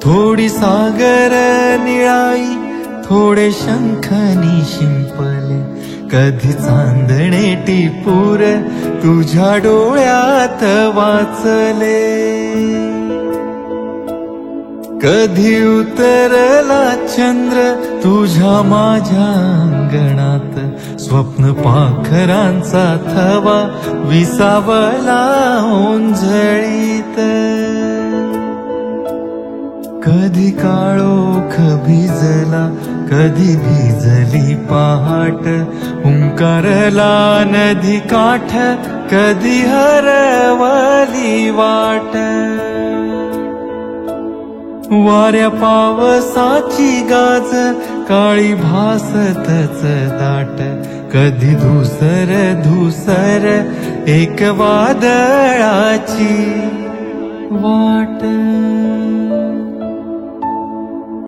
थोडी सागर निळाई, थोडे शंखनी शिंपले, कधी चांदणे टिपूर तुझ्या डोळ्यात वाचले. कधी उतरला चंद्र तुझ्या माझ्या अंगणात, स्वप्न पाखरांचा थवा विसावला ओंजळीत. कधी काळोख भिजला, कधी भिजली पहाट, हुंकारला नदी काठ, कधी हरवली वाट. वाऱ्या पावसाची गाज काळी भासतच दाट, कधी धुसर धुसर एक वादळाची वाट.